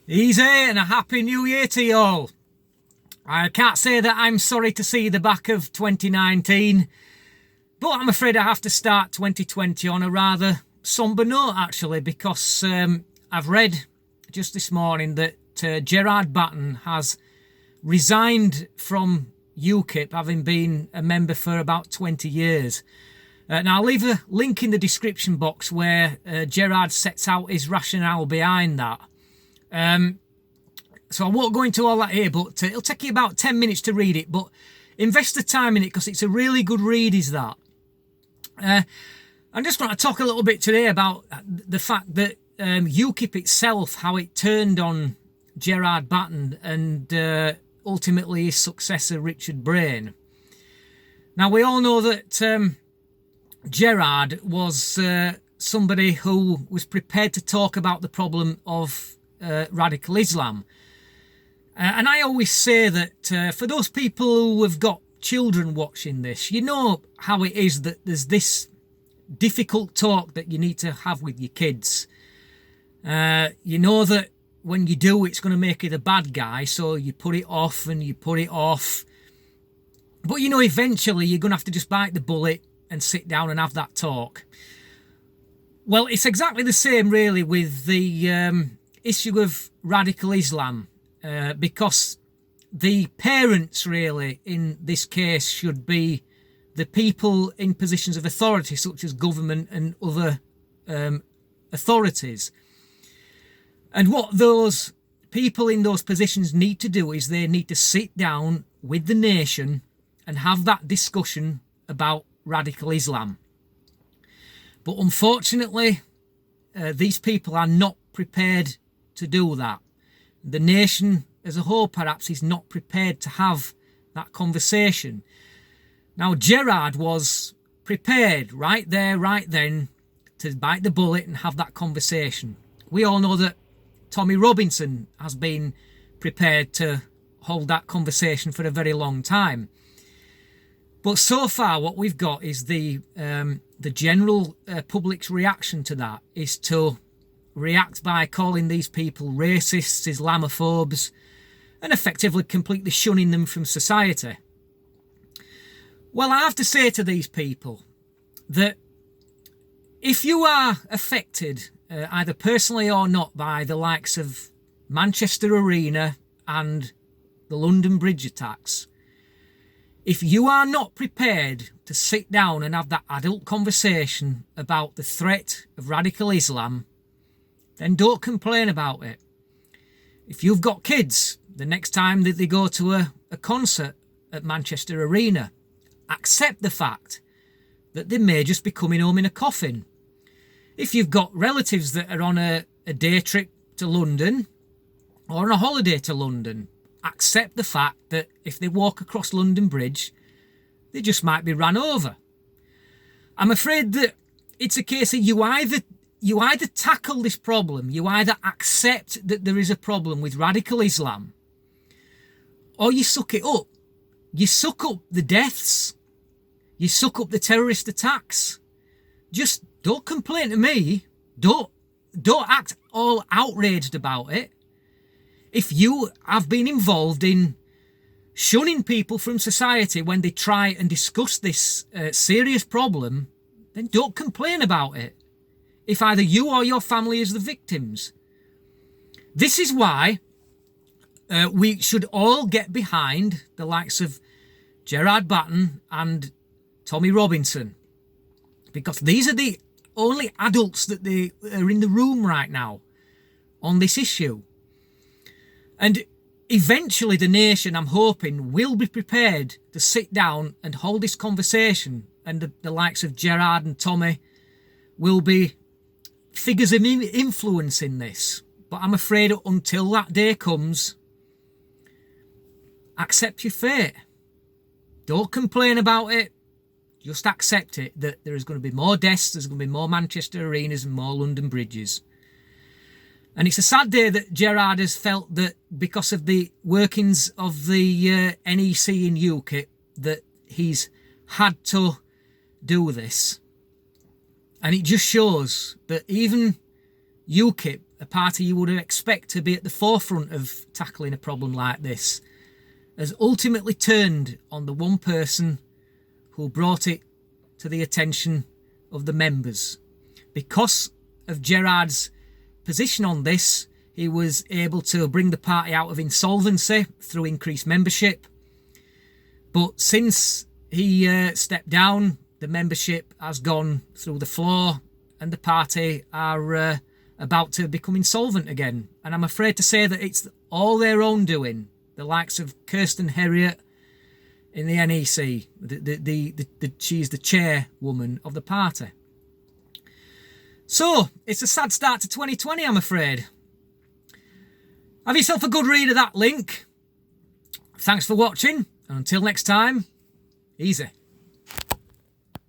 Easy and a happy new year to you all. I can't say that I'm sorry to see the back of 2019, but I'm afraid I have to start 2020 on a rather sombre note actually, because I've read just this morning that Gerard Batten has resigned from UKIP, having been a member for about 20 years. Now I'll leave a link in the description box where Gerard sets out his rationale behind that. So I won't go into all that here, but it'll take you about 10 minutes to read it, but invest the time in it because it's a really good read, is that. I'm just going to talk a little bit today about the fact that UKIP itself, how it turned on Gerard Batten and ultimately his successor Richard Brain. Now we all know that Gerard was somebody who was prepared to talk about the problem of radical Islam. And I always say that for those people who have got children watching this, you know how it is that there's this difficult talk that you need to have with your kids. You know that when you do, it's going to make you the bad guy, so you put it off and you put it off. But you know, eventually you're going to have to just bite the bullet and sit down and have that talk. Well, it's exactly the same really with the issue of radical Islam, because the parents really in this case should be the people in positions of authority such as government and other authorities. And what those people in those positions need to do is they need to sit down with the nation and have that discussion about radical Islam. But unfortunately, these people are not prepared to do that. The nation as a whole perhaps is not prepared to have that conversation. Now Gerard was prepared right there, right then, to bite the bullet and have that conversation. We all know that Tommy Robinson has been prepared to hold that conversation for a very long time. But so far what we've got is the general public's reaction to that is to react by calling these people racists, Islamophobes, and effectively completely shunning them from society. Well, I have to say to these people that if you are affected, either personally or not, by the likes of Manchester Arena and the London Bridge attacks, if you are not prepared to sit down and have that adult conversation about the threat of radical Islam, then don't complain about it. If you've got kids, the next time that they go to a concert at Manchester Arena, accept the fact that they may just be coming home in a coffin. If you've got relatives that are on a day trip to London or on a holiday to London, accept the fact that if they walk across London Bridge, they just might be run over. I'm afraid that it's a case of you either tackle this problem, you either accept that there is a problem with radical Islam, or you suck it up. You suck up the deaths. You suck up the terrorist attacks. Just don't complain to me. Don't act all outraged about it. If you have been involved in shunning people from society when they try and discuss this serious problem, then don't complain about it. If either you or your family is the victims. This is why we should all get behind the likes of Gerard Batten and Tommy Robinson, because these are the only adults that they are in the room right now on this issue. And eventually the nation, I'm hoping, will be prepared to sit down and hold this conversation, and the likes of Gerard and Tommy will be figures of influence in this. But I'm afraid until that day comes, accept your fate. Don't complain about it. Just accept it, that there is going to be more deaths, there's going to be more Manchester Arenas and more London Bridges. And it's a sad day that Gerard has felt that because of the workings of the NEC and UKIP that he's had to do this. And it just shows that even UKIP a party you would expect to be at the forefront of tackling a problem like this, has ultimately turned on the one person who brought it to the attention of the members. Because of Gerard's position on this, he was able to bring the party out of insolvency through increased membership. But since he stepped down, the membership has gone through the floor and the party are about to become insolvent again. And I'm afraid to say that it's all their own doing. The likes of Kirsten Herriot in the NEC, she's the chairwoman of the party. So, it's a sad start to 2020, I'm afraid. Have yourself a good read of that link. Thanks for watching, and until next time, easy.